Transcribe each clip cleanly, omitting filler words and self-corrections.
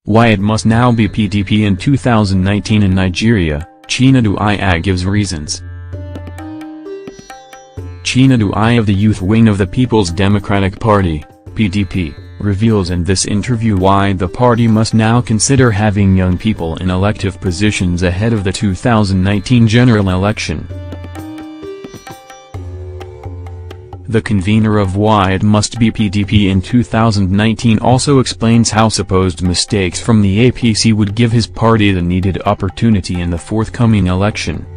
Why it must now be PDP in 2019 in Nigeria, Chinedu Eya gives reasons. Chinedu Eya of the youth wing of the People's Democratic Party, PDP, reveals in this interview why the party must now consider having young people in elective positions ahead of the 2019 general election. The convener of Why It Must Be PDP in 2019 also explains how supposed mistakes from the APC would give his party the needed opportunity in the forthcoming election.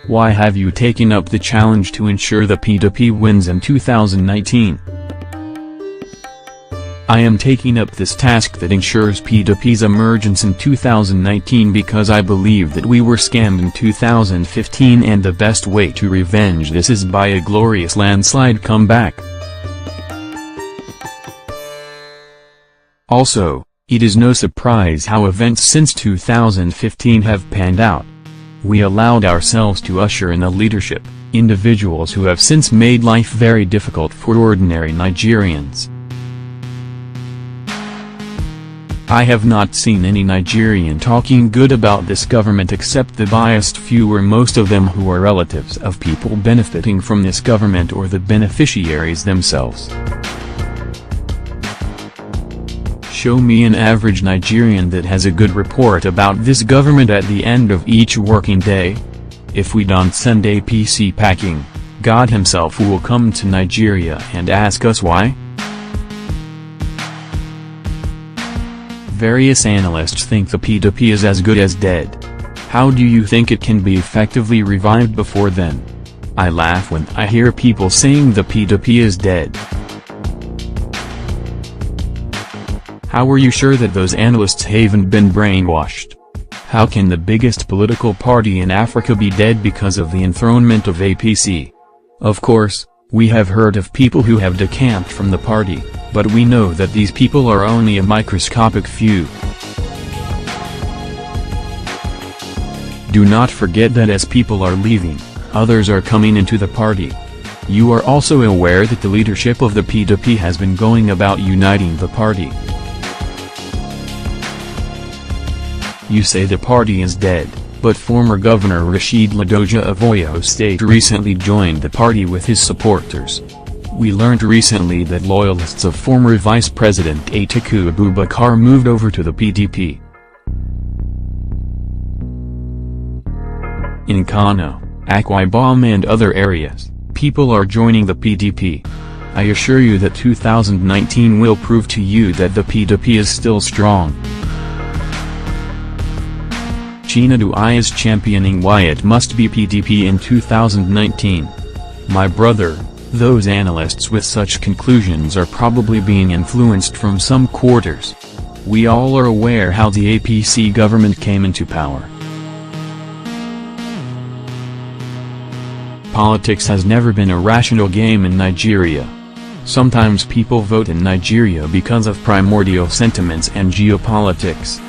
Why have you taken up the challenge to ensure the PDP wins in 2019? I am taking up this task that ensures PDP's emergence in 2019 because I believe that we were scammed in 2015 and the best way to revenge this is by a glorious landslide comeback. Also, it is no surprise how events since 2015 have panned out. We allowed ourselves to usher in a leadership, individuals who have since made life very difficult for ordinary Nigerians. I have not seen any Nigerian talking good about this government except the biased few or most of them who are relatives of people benefiting from this government or the beneficiaries themselves. Show me an average Nigerian that has a good report about this government at the end of each working day. If we don't send APC packing, God himself will come to Nigeria and ask us why. Various analysts think the PDP is as good as dead. How do you think it can be effectively revived before then? I laugh when I hear people saying the PDP is dead. How are you sure that those analysts haven't been brainwashed? How can the biggest political party in Africa be dead because of the enthronement of APC? Of course, we have heard of people who have decamped from the party, but we know that these people are only a microscopic few. Do not forget that as people are leaving, others are coming into the party. You are also aware that the leadership of the PDP has been going about uniting the party. You say the party is dead, but former Governor Chinedu Eya of Oyo State recently joined the party with his supporters. We learned recently that loyalists of former Vice President Atiku Abubakar moved over to the PDP. In Kano, Akwa Ibom and other areas, people are joining the PDP. I assure you that 2019 will prove to you that the PDP is still strong. Chinedu Eya is championing why it must be PDP in 2019. My brother, those analysts with such conclusions are probably being influenced from some quarters. We all are aware how the APC government came into power. Politics has never been a rational game in Nigeria. Sometimes people vote in Nigeria because of primordial sentiments and geopolitics.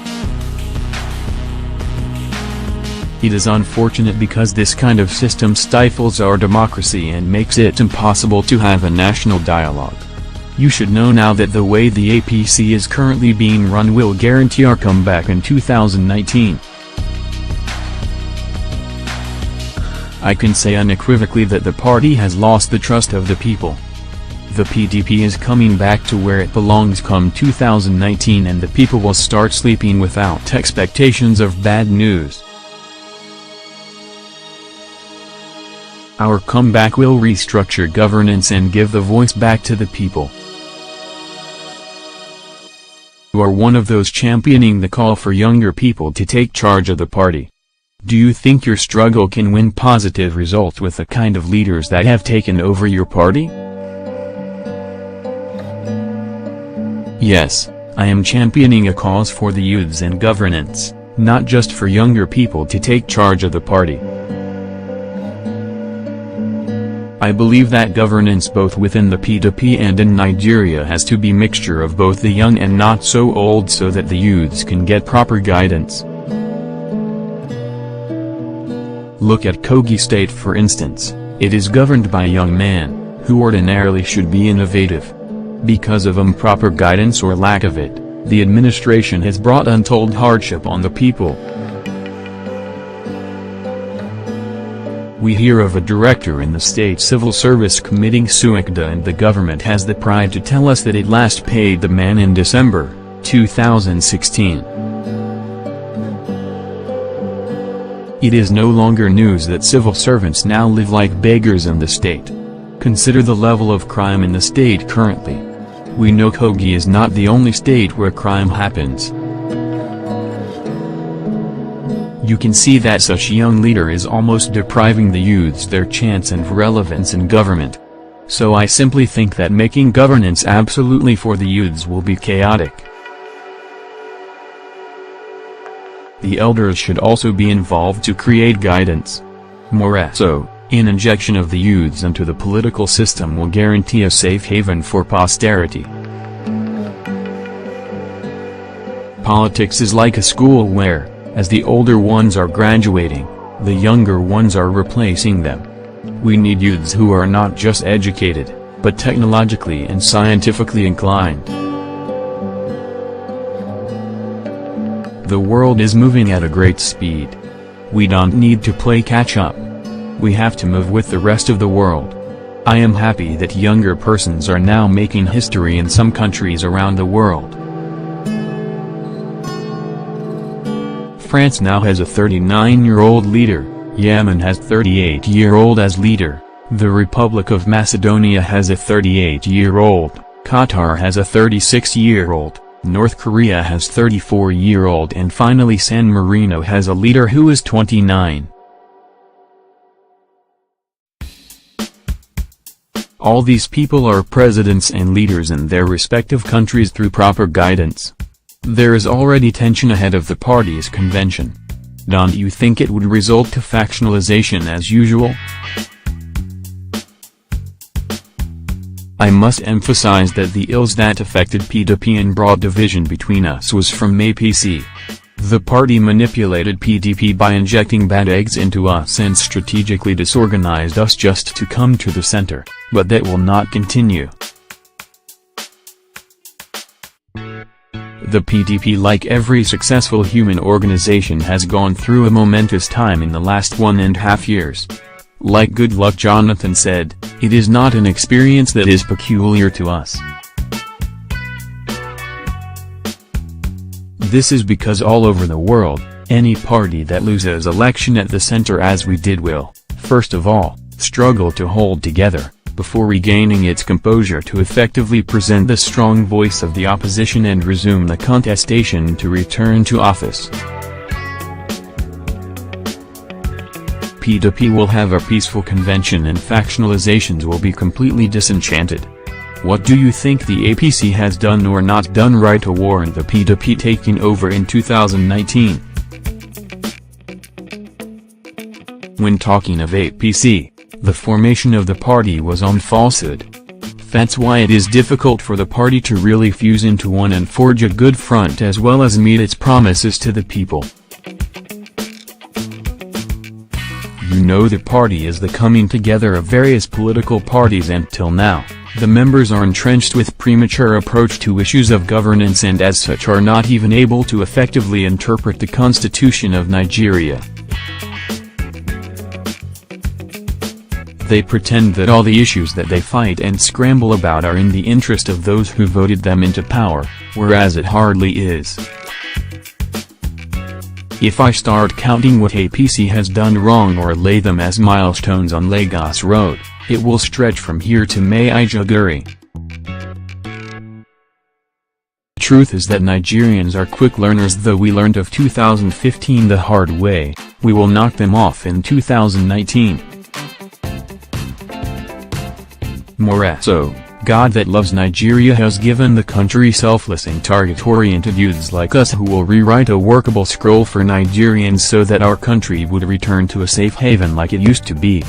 It is unfortunate because this kind of system stifles our democracy and makes it impossible to have a national dialogue. You should know now that the way the APC is currently being run will guarantee our comeback in 2019. I can say unequivocally that the party has lost the trust of the people. The PDP is coming back to where it belongs come 2019 and the people will start sleeping without expectations of bad news. Our comeback will restructure governance and give the voice back to the people. You are one of those championing the call for younger people to take charge of the party. Do you think your struggle can win positive results with the kind of leaders that have taken over your party? Yes, I am championing a cause for the youths and governance, not just for younger people to take charge of the party. I believe that governance both within the PDP and in Nigeria has to be mixture of both the young and not so old so that the youths can get proper guidance. Look at Kogi State for instance, it is governed by a young man, who ordinarily should be innovative. Because of improper guidance or lack of it, the administration has brought untold hardship on the people. We hear of a director in the State Civil Service committing suicide, and the government has the pride to tell us that it last paid the man in December 2016. It is no longer news that civil servants now live like beggars in the state. Consider the level of crime in the state currently. We know Kogi is not the only state where crime happens. You can see that such a young leader is almost depriving the youths their chance and relevance in government. So I simply think that making governance absolutely for the youths will be chaotic. The elders should also be involved to create guidance. More so, an injection of the youths into the political system will guarantee a safe haven for posterity. Politics is like a school where, as the older ones are graduating, the younger ones are replacing them. We need youths who are not just educated, but technologically and scientifically inclined. The world is moving at a great speed. We don't need to play catch-up. We have to move with the rest of the world. I am happy that younger persons are now making history in some countries around the world. France now has a 39-year-old leader, Yemen has 38-year-old as leader, the Republic of Macedonia has a 38-year-old, Qatar has a 36-year-old, North Korea has 34-year-old, and finally San Marino has a leader who is 29. All these people are presidents and leaders in their respective countries through proper guidance. There is already tension ahead of the party's convention. Don't you think it would result to factionalization as usual? I must emphasize that the ills that affected PDP and broad division between us was from APC. The party manipulated PDP by injecting bad eggs into us and strategically disorganized us just to come to the center, but that will not continue. The PDP, like every successful human organization, has gone through a momentous time in the last 1.5 years. Like Good Luck Jonathan said, it is not an experience that is peculiar to us. This is because all over the world, any party that loses election at the center as we did will, first of all, struggle to hold together, before regaining its composure to effectively present the strong voice of the opposition and resume the contestation to return to office. PDP will have a peaceful convention and factionalizations will be completely disenchanted. What do you think the APC has done or not done right to warrant the PDP taking over in 2019? When talking of APC, the formation of the party was on falsehood. That's why it is difficult for the party to really fuse into one and forge a good front as well as meet its promises to the people. You know, the party is the coming together of various political parties, and till now, the members are entrenched with premature approach to issues of governance and as such are not even able to effectively interpret the Constitution of Nigeria. They pretend that all the issues that they fight and scramble about are in the interest of those who voted them into power, whereas it hardly is. If I start counting what APC has done wrong or lay them as milestones on Lagos Road, it will stretch from here to Maiduguri. The truth is that Nigerians are quick learners. Though we learned of 2015 the hard way, we will knock them off in 2019. More so, God that loves Nigeria has given the country selfless and target-oriented youths like us who will rewrite a workable scroll for Nigerians so that our country would return to a safe haven like it used to be.